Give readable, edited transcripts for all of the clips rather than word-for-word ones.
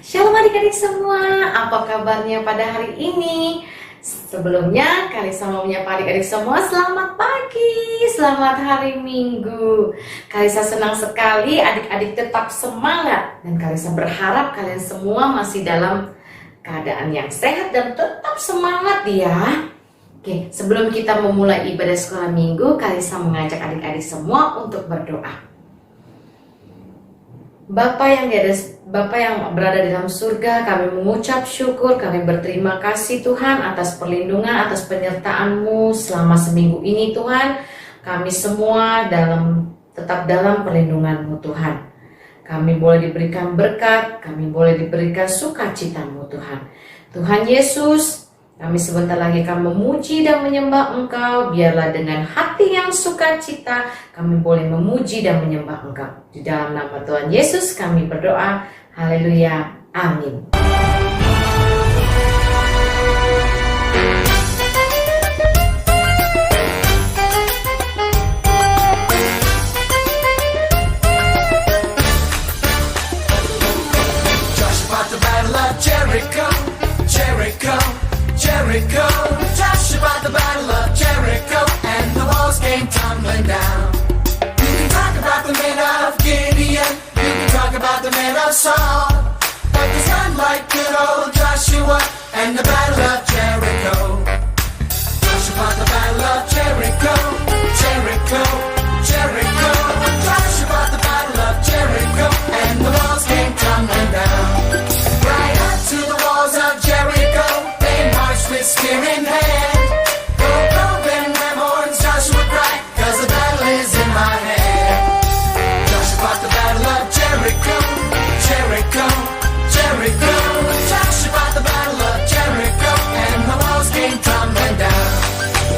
Shalom adik-adik semua, apa kabarnya pada hari ini? Sebelumnya, Kalisa mau menyapa adik-adik semua, selamat pagi, selamat hari Minggu. Kalisa senang sekali adik-adik tetap semangat, dan Kalisa berharap kalian semua masih dalam keadaan yang sehat dan tetap semangat ya. Oke, sebelum kita memulai ibadah sekolah minggu, Kalisa mengajak adik-adik semua untuk berdoa. Bapa yang berada di dalam surga, kami mengucap syukur, kami berterima kasih Tuhan atas perlindungan, atas penyertaan-Mu selama seminggu ini Tuhan. Kami semua tetap dalam perlindungan-Mu Tuhan. Kami boleh diberikan berkat, kami boleh diberikan sukacita-Mu Tuhan. Tuhan Yesus, kami sebentar lagi akan memuji dan menyembah Engkau. Biarlah dengan hati yang sukacita kami boleh memuji dan menyembah Engkau. Di dalam nama Tuhan Yesus kami berdoa. Haleluya. Amin. Jericho, Joshua the battle of Jericho, and the walls came tumbling down. You can talk about the men of Gideon, you can talk about the men of Saul, but there's none like good old Joshua and the battle of Jericho. Joshua the battle of Jericho, Jericho, Jericho, Joshua the battle of Jericho, and the walls came tumbling down. Right up to the walls of Jericho, with spear in hand, go, go, bend them horns, Joshua cried, 'cause the battle is in my hand. Joshua fought the battle of Jericho, Jericho, Jericho. Joshua fought the battle of Jericho, and the walls came tumbling down.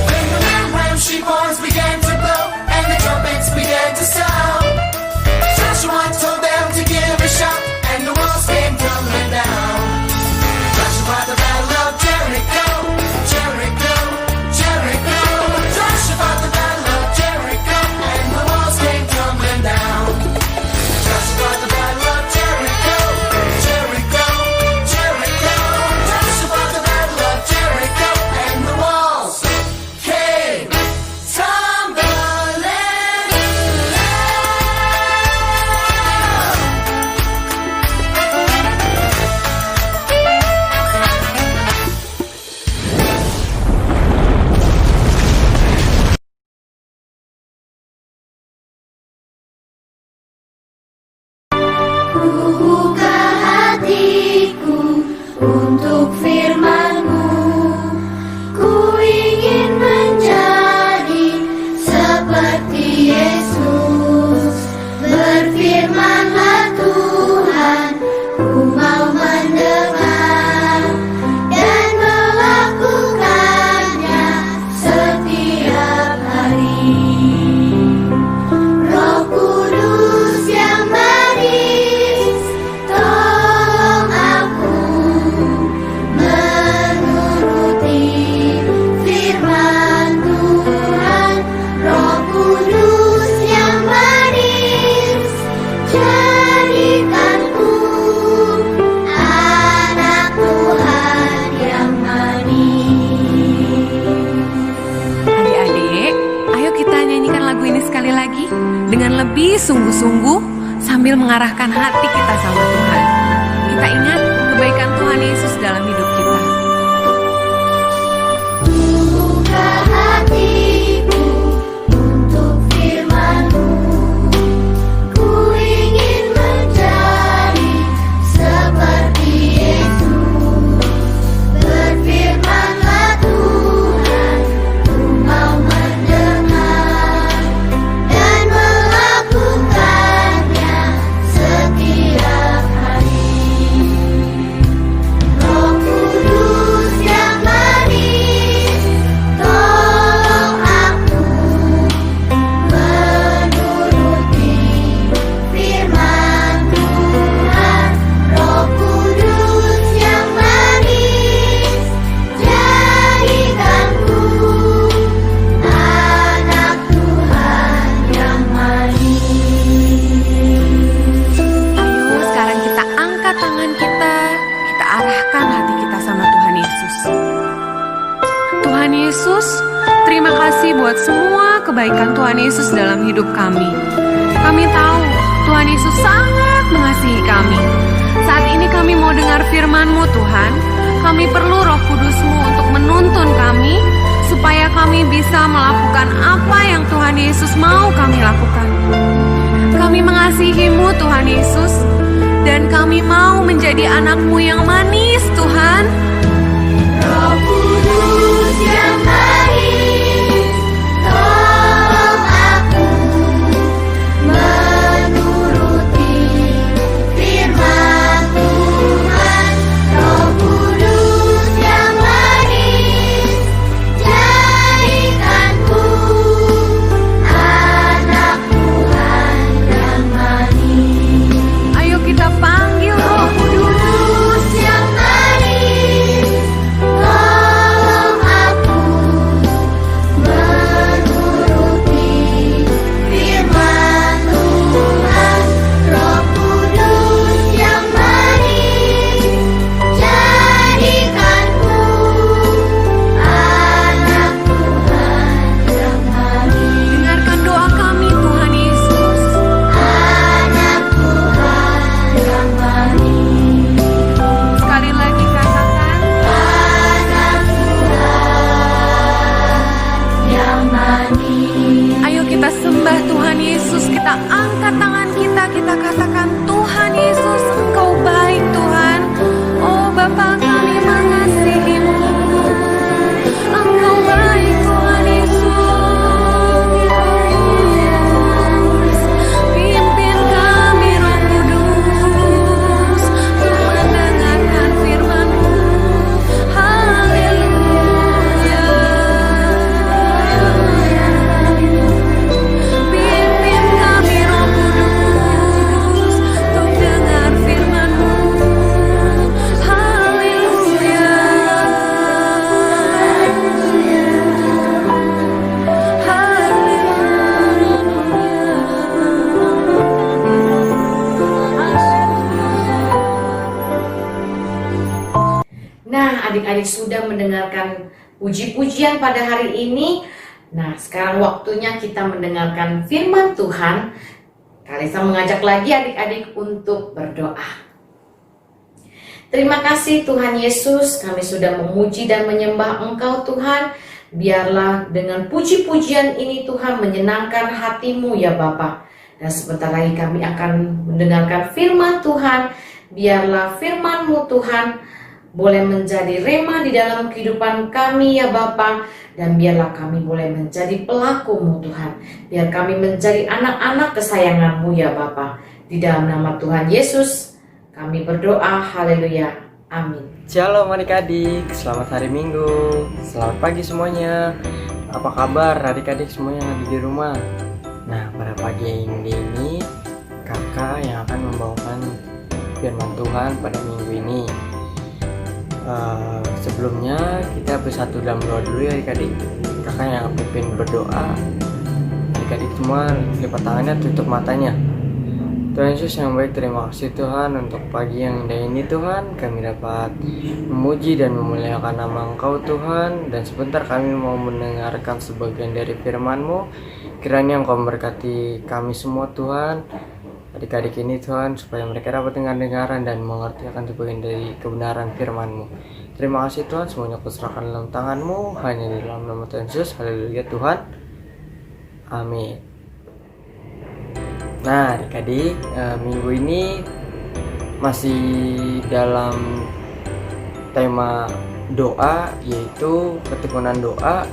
When the ram sheep horns began to blow, and the trumpets began to sound, Joshua told them to give a shout, and the walls came tumbling down. Joshua fought the battle of Jericho, Jericho, Jericho. Joshua fought the battle of Jericho, and the walls came tumbling down. Joshua fought the battle of Jericho, Jericho, Jericho. Joshua fought the battle of Jericho, and the walls came tumbling down. Buka hatiku untuk firman-Mu, ku ingin menjadi seperti Yesus. Berfirman-Lah Tuhan, ku mau mendengar dan melakukannya setiap hari. Roh Kudus yang manis, tolong aku menuruti firman Tuhan. Roh Kudus yang manis, jadikanku anak Tuhan yang manis. Adik-adik, ayo kita nyanyikan lagu ini sekali lagi dengan lebih sungguh-sungguh sambil mengarahkan hati kita sama Tuhan. Kita ingat kebaikan Tuhan Yesus dalam hidup kita. Buka hatiku untuk firman-Mu, ku ingin menjadi seperti Yesus. Berfirman-Lah Tuhan, ku mau mendengar dan melakukannya setiap hari. Roh kebaikan Tuhan Yesus dalam hidup kami. Kami tahu Tuhan Yesus sangat mengasihi kami. Saat ini kami mau dengar firman-Mu Tuhan. Kami perlu Roh Kudus-Mu untuk menuntun kami, supaya kami bisa melakukan apa yang Tuhan Yesus mau kami lakukan. Kami mengasihi-Mu Tuhan Yesus, dan kami mau menjadi anak-Mu yang manis Tuhan. Roh Kudus yang manis, tolong aku menuruti firman Tuhan. Roh Kudus yang manis, jadikanku anak Tuhan yang manis. Ayo kita panggil Roh Kudus yang manis, tolong aku menuruti firman Tuhan. Roh Kudus yang manis, jadikanku anak Tuhan yang manis. Dengarkan doa kami Tuhan Yesus. Anak Tuhan yang manis. Sekali lagi katakan, Anak Tuhan yang manis. ayo kita sembah Tuhan Yesus. Kita angkat tangan kita katakan, Tuhan Yesus, Engkau baik Tuhan. Oh Bapa, kami mengasihi-Mu. Engkau baik Tuhan Yesus. Pimpin kami Roh Kudus untuk mendengarkan firman-Mu. Haleluya. Pimpin kami Roh Kudus untuk dengar firman-Mu. Haleluya. Nah, adik-adik sudah mendengarkan puji-pujian pada hari ini. Nah, sekarang waktunya kita mendengarkan firman Tuhan. Kalisa mengajak lagi adik-adik untuk berdoa. Terima kasih Tuhan Yesus, kami sudah memuji dan menyembah Engkau Tuhan. Biarlah dengan puji-pujian ini Tuhan menyenangkan hati-Mu ya Bapa. Dan sebentar lagi kami akan mendengarkan firman Tuhan. Biarlah firman-Mu Tuhan boleh menjadi rema di dalam kehidupan kami ya Bapa, dan biarlah kami boleh menjadi pelaku-Mu Tuhan. Biar kami menjadi anak-anak kesayangan-Mu ya Bapa. Di dalam nama Tuhan Yesus kami berdoa, haleluya, amin. Shalom adik-adik, selamat hari Minggu, selamat pagi semuanya. Apa kabar adik-adik semuanya yang ada di rumah? Nah, pada pagi ini kakak yang akan membawakan firman Tuhan pada minggu ini. Sebelumnya kita bersatu dalam doa dulu ya adik-adik. Kakak yang pimpin berdoa. Adik-adik semua lipat tangannya, tutup matanya. Tuhan Yesus yang baik, terima kasih Tuhan untuk pagi yang indah ini Tuhan. Kami dapat memuji dan memuliakan nama Engkau Tuhan. Dan sebentar kami mau mendengarkan sebagian dari firman-Mu. Kiranya Engkau memberkati kami semua Tuhan, adik-adik ini Tuhan, supaya mereka dapat dengar-dengaran dan mengerti akan sebagian dari kebenaran firman-Mu. Terima kasih Tuhan, semuanya kuserahkan dalam tangan-Mu, hanya di dalam nama Tuhan Yesus. Haleluya Tuhan, amin. Nah adik-adik, minggu ini masih dalam tema doa, yaitu ketekunan doa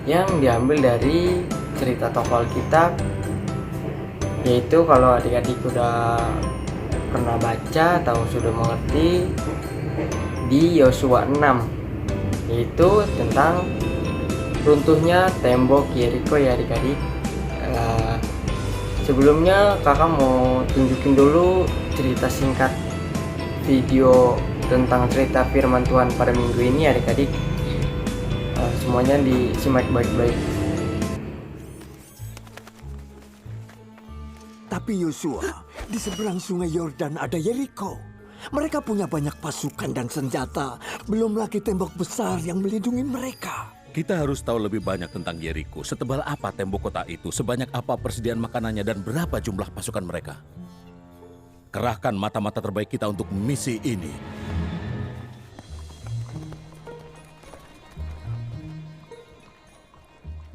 yang diambil dari cerita tokoh Alkitab, yaitu kalau adik-adik sudah pernah baca atau sudah mengerti di Yosua 6, yaitu tentang runtuhnya tembok Yeriko ya adik-adik. Sebelumnya kakak mau tunjukin dulu cerita singkat video tentang cerita firman Tuhan pada minggu ini adik-adik. Semuanya disimak baik-baik. Tapi Yosua, di seberang sungai Yordan ada Yeriko. Mereka punya banyak pasukan dan senjata, belum lagi tembok besar yang melindungi mereka. Kita harus tahu lebih banyak tentang Yeriko. Setebal apa tembok kota itu, sebanyak apa persediaan makanannya, dan berapa jumlah pasukan mereka. Kerahkan mata-mata terbaik kita untuk misi ini.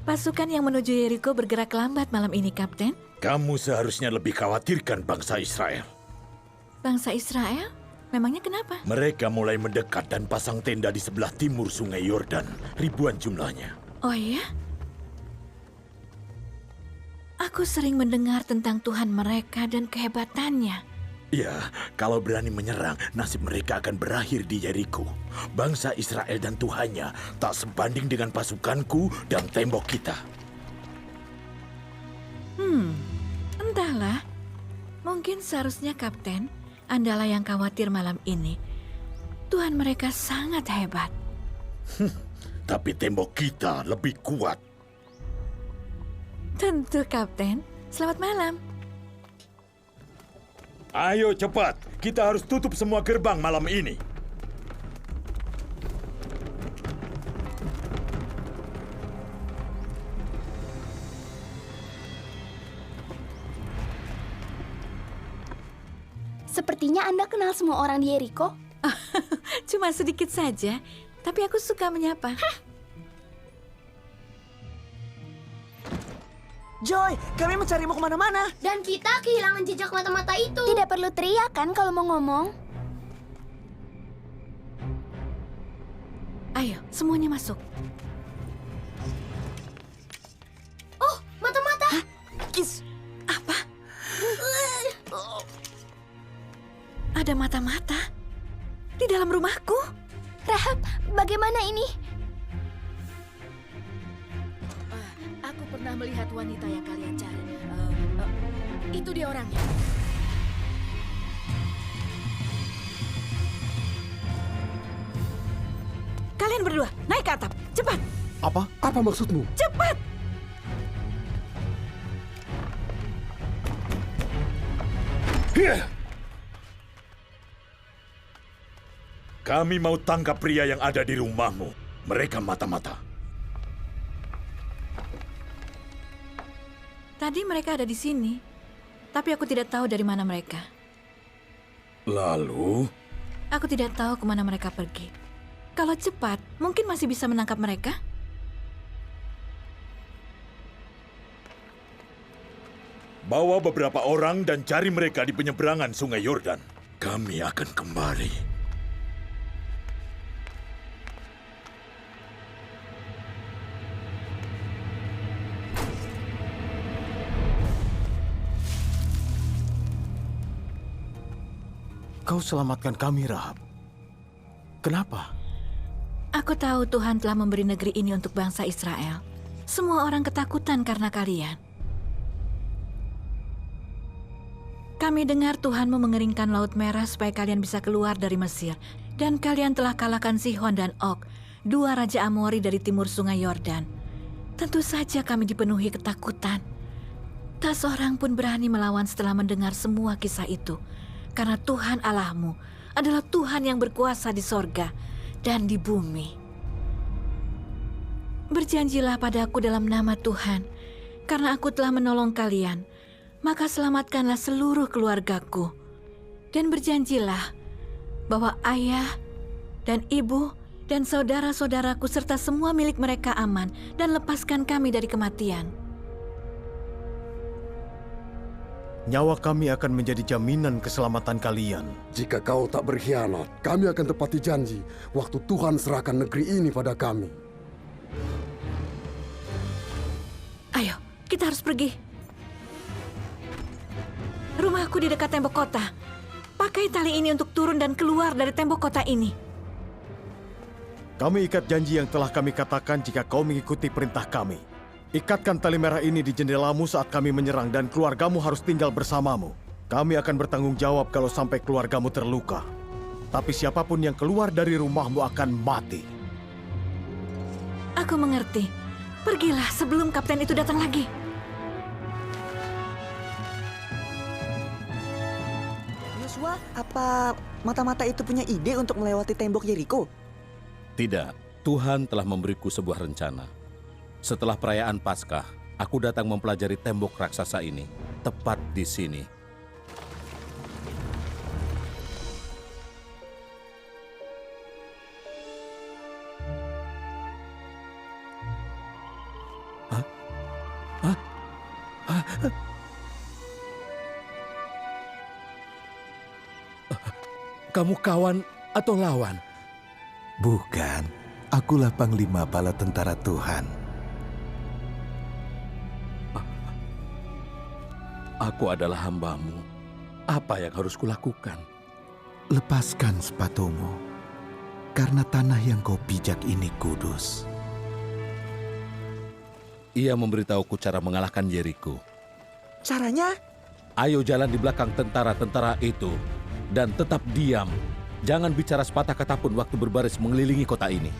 Pasukan yang menuju Yeriko bergerak lambat malam ini, Kapten. Kamu seharusnya lebih khawatirkan bangsa Israel. Bangsa Israel? Memangnya kenapa? Mereka mulai mendekat dan pasang tenda di sebelah timur sungai Yordan. Ribuan jumlahnya. Oh iya? Aku sering mendengar tentang Tuhan mereka dan kehebatannya. Ya, kalau berani menyerang, nasib mereka akan berakhir di Yeriko. Bangsa Israel dan Tuhannya tak sebanding dengan pasukanku dan tembok kita. Entahlah. Mungkin seharusnya, Kapten, Andalah yang khawatir malam ini. Tuhan mereka sangat hebat. Tapi tembok kita lebih kuat. Tentu, Kapten. Selamat malam. Ayo cepat, kita harus tutup semua gerbang malam ini. Sepertinya Anda kenal semua orang di Yeriko. Cuma sedikit saja, tapi aku suka menyapa. Joy, kami mencarimu kemana-mana. Dan kita kehilangan jejak mata-mata itu. Tidak perlu teriak kan kalau mau ngomong. Ayo, semuanya masuk. Oh, mata-mata. Kis, Apa? Ada mata-mata di dalam rumahku. Rahab, bagaimana ini? Aku pernah melihat wanita yang kalian cari. Itu dia orangnya. Kalian berdua, naik ke atap. Cepat, Apa? Apa maksudmu? cepat. Kami mau tangkap pria yang ada di rumahmu. Mereka mata-mata. Tadi mereka ada di sini, tapi aku tidak tahu dari mana mereka. Lalu, Aku tidak tahu kemana mereka pergi. Kalau cepat, mungkin masih bisa menangkap mereka. bawa beberapa orang dan cari mereka di penyeberangan sungai Yordan. Kami akan kembali. Kau selamatkan kami, Rahab. Kenapa? Aku tahu Tuhan telah memberi negeri ini untuk bangsa Israel. Semua orang ketakutan karena kalian. Kami dengar Tuhanmu mengeringkan Laut Merah supaya kalian bisa keluar dari Mesir. Dan kalian telah kalahkan Sihon dan Og, dua raja Amori dari timur sungai Yordan. Tentu saja kami dipenuhi ketakutan. Tak seorang pun berani melawan setelah mendengar semua kisah itu. Karena Tuhan Allahmu adalah Tuhan yang berkuasa di sorga dan di bumi. Berjanjilah padaku dalam nama Tuhan, karena aku telah menolong kalian, maka selamatkanlah seluruh keluargaku. Dan berjanjilah bahwa ayah dan ibu dan saudara-saudaraku serta semua milik mereka aman, dan lepaskan kami dari kematian. Nyawa kami akan menjadi jaminan keselamatan kalian. Jika kau tak berkhianat, kami akan tepati janji waktu Tuhan serahkan negeri ini pada kami. Ayo, kita harus pergi. Rumahku di dekat tembok kota. Pakai tali ini untuk turun dan keluar dari tembok kota ini. Kami ikat janji yang telah kami katakan jika kau mengikuti perintah kami. Ikatkan tali merah ini di jendelamu saat kami menyerang dan keluargamu harus tinggal bersamamu. Kami akan bertanggung jawab kalau sampai keluargamu terluka. Tapi siapapun yang keluar dari rumahmu akan mati. Aku mengerti. Pergilah sebelum kapten itu datang lagi. Yosua, apa mata-mata itu punya ide untuk melewati tembok Yeriko? Tidak, Tuhan telah memberiku sebuah rencana. Setelah perayaan Paskah, aku datang mempelajari tembok raksasa ini, tepat di sini. Kamu kawan atau lawan? Bukan, akulah Panglima Bala Tentara Tuhan. Aku adalah hamba-Mu. Apa yang harus kulakukan? Lepaskan sepatumu, karena tanah yang kau pijak ini kudus. Ia memberitahuku cara mengalahkan Yeriko. Caranya? Ayo jalan di belakang tentara-tentara itu. Dan tetap diam. Jangan bicara sepatah kata pun waktu berbaris mengelilingi kota ini.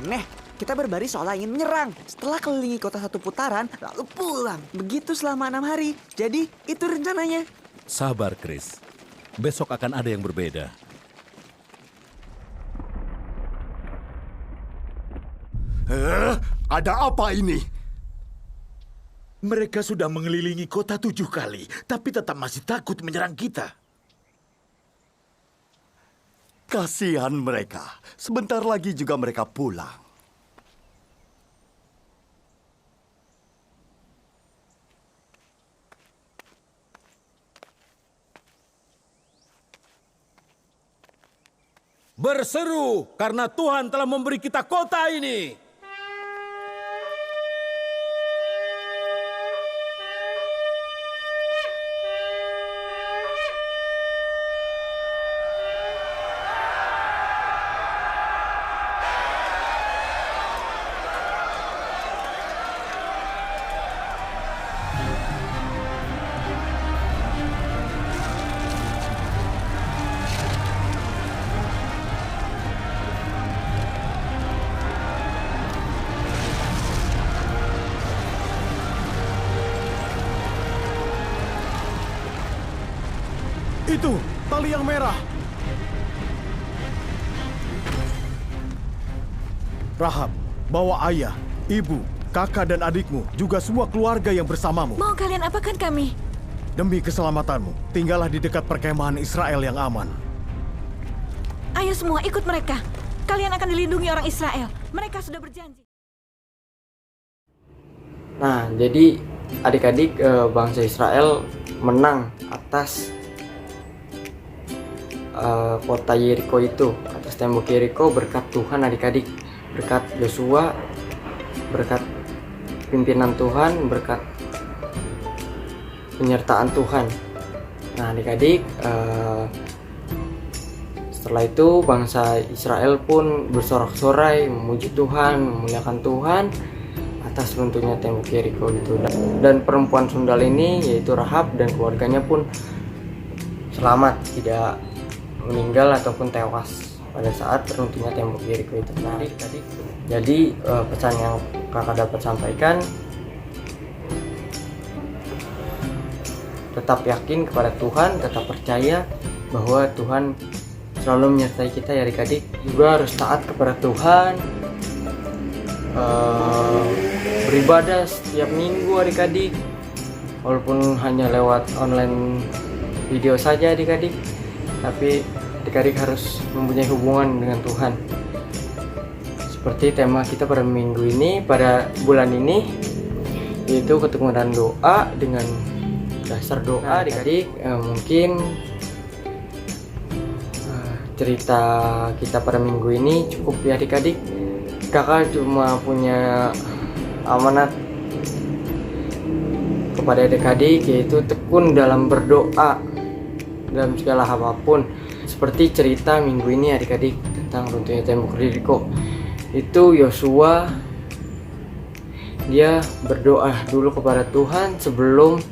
Aneh, kita berbaris seolah ingin menyerang. Setelah kelilingi kota satu putaran, lalu pulang. Begitu selama 6 hari. Jadi, itu rencananya. Sabar, Chris. Besok akan ada yang berbeda. Ada apa ini? Mereka sudah mengelilingi kota 7 kali, tapi tetap masih takut menyerang kita. Kasihan mereka. Sebentar lagi juga mereka pulang. Berseru karena Tuhan telah memberi kita kota ini. Itu, tali yang merah. Rahab, bawa ayah, ibu, kakak dan adikmu, juga semua keluarga yang bersamamu. Mau kalian apakan kami? Demi keselamatanmu, tinggallah di dekat perkemahan Israel yang aman. Ayo semua ikut mereka. Kalian akan dilindungi orang Israel. Mereka sudah berjanji. Nah, jadi adik-adik bangsa Israel menang atas kota Yeriko itu, atas tembok Yeriko berkat Tuhan adik-adik, berkat Yosua, berkat pimpinan Tuhan, berkat penyertaan Tuhan. Nah adik-adik, setelah itu bangsa Israel pun bersorak-sorai memuji Tuhan, memuliakan Tuhan atas runtuhnya tembok Yeriko gitu. Dan perempuan sundal ini yaitu Rahab dan keluarganya pun selamat, tidak meninggal ataupun tewas pada saat runtuhnya tembok Yeriko itu. Nah, jadi pesan yang kakak dapat sampaikan, tetap yakin kepada Tuhan, tetap percaya bahwa Tuhan selalu menyertai kita ya adik-adik. Juga harus taat kepada Tuhan, beribadah setiap minggu adik-adik, walaupun hanya lewat online video saja adik-adik, tapi adik-adik harus mempunyai hubungan dengan Tuhan seperti tema kita pada minggu ini, pada bulan ini, yaitu ketekunan doa dengan dasar doa. Adik-adik, mungkin cerita kita pada minggu ini cukup ya adik-adik. Kakak cuma punya amanat kepada adik-adik, yaitu tekun dalam berdoa dalam segala apapun. Seperti cerita minggu ini adik-adik tentang runtuhnya tembok Yeriko. Itu Yosua, dia berdoa dulu kepada Tuhan sebelum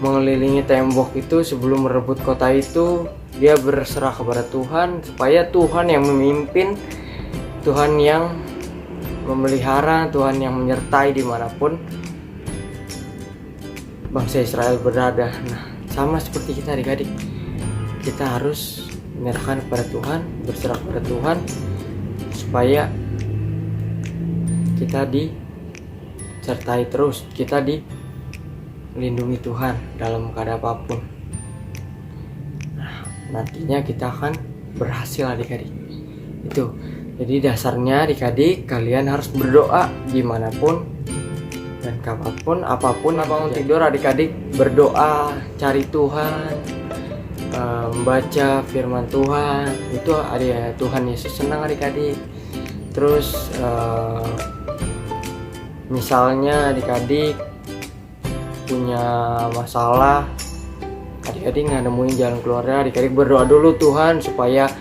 mengelilingi tembok itu, sebelum merebut kota itu. Dia berserah kepada Tuhan supaya Tuhan yang memimpin, Tuhan yang memelihara, Tuhan yang menyertai dimanapun bangsa Israel berada. Nah, sama seperti kita adik-adik, kita harus menyerahkan kepada Tuhan, berserah kepada Tuhan, supaya kita disertai terus, kita dilindungi Tuhan dalam keadaan apapun. Nah, nantinya kita akan berhasil adik-adik. Itu, jadi dasarnya adik-adik, kalian harus berdoa dimanapun dan kapanpun, apapun. Bangun tidur adik-adik berdoa, cari Tuhan, membaca firman Tuhan. Itu ada Tuhan Yesus senang adik-adik. Terus misalnya adik-adik punya masalah, adik-adik nggak nemuin jalan keluarnya, adik-adik berdoa dulu Tuhan supaya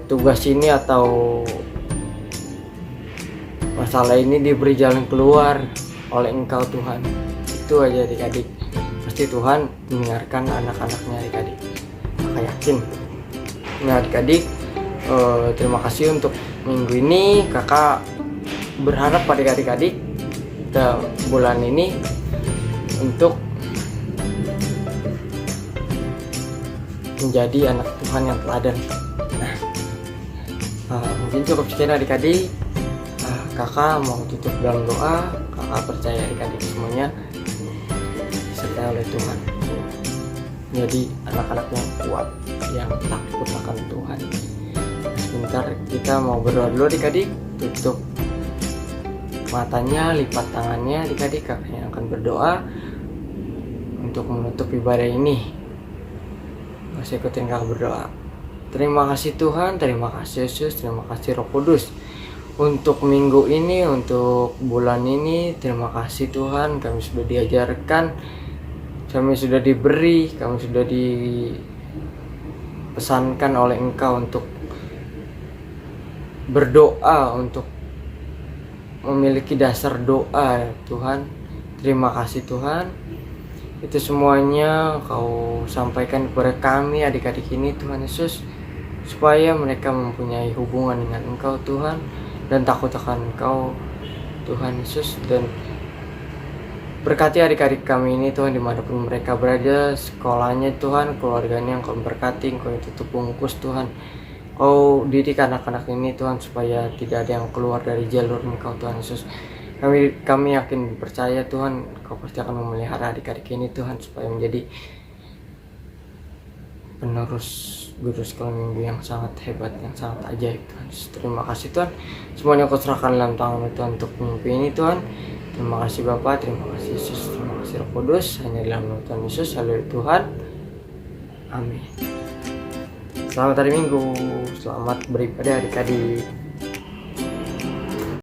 tugas ini atau masalah ini diberi jalan keluar oleh Engkau Tuhan. Itu aja adik-adik, pasti Tuhan mendengarkan anak-anaknya adik-adik, kakak yakin. Nah adik-adik, terima kasih untuk minggu ini. Kakak berharap pada adik-adik bulan ini untuk menjadi anak Tuhan yang teladan. Mungkin cukup sekian adik-adik. Kakak mau tutup dalam doa. Kakak percaya adik-adik semuanya disertai oleh Tuhan, jadi anak-anak yang kuat, yang takut akan Tuhan. Sebentar kita mau berdoa dulu adik-adik. Tutup matanya, lipat tangannya adik-adik. Kakak yang akan berdoa untuk menutup ibadah ini. Masih ikutin kakak berdoa. Terima kasih Tuhan, terima kasih Yesus, terima kasih Roh Kudus untuk minggu ini, untuk bulan ini. Terima kasih Tuhan, kami sudah diajarkan, kami sudah diberi, kami sudah dipesankan oleh Engkau untuk berdoa, untuk memiliki dasar doa Tuhan. Terima kasih Tuhan. Itu semuanya Kau sampaikan kepada kami adik-adik ini Tuhan Yesus, supaya mereka mempunyai hubungan dengan Engkau Tuhan dan takut akan Engkau Tuhan Yesus. Dan berkati adik-adik kami ini Tuhan, dimanapun mereka berada, sekolahnya Tuhan, keluarganya yang Kau berkati, Kau tutup bungkus Tuhan. Kau didik anak-anak ini Tuhan supaya tidak ada yang keluar dari jalur Engkau Tuhan Yesus. Kami yakin percaya Tuhan, Kau pasti akan memelihara adik-adik ini Tuhan, supaya menjadi penerus guru sekolah minggu yang sangat hebat, yang sangat ajaib Tuhan. Terima kasih Tuhan, semuanya Kau serahkan dalam tangan Tuhan untuk mimpi ini Tuhan. Terima kasih Bapa, terima kasih Yesus, terima kasih Roh Kudus. Hanya dalam nama Tuhan Yesus, haleluya Tuhan, amin. Selamat hari Minggu, selamat beribadah adik-adik.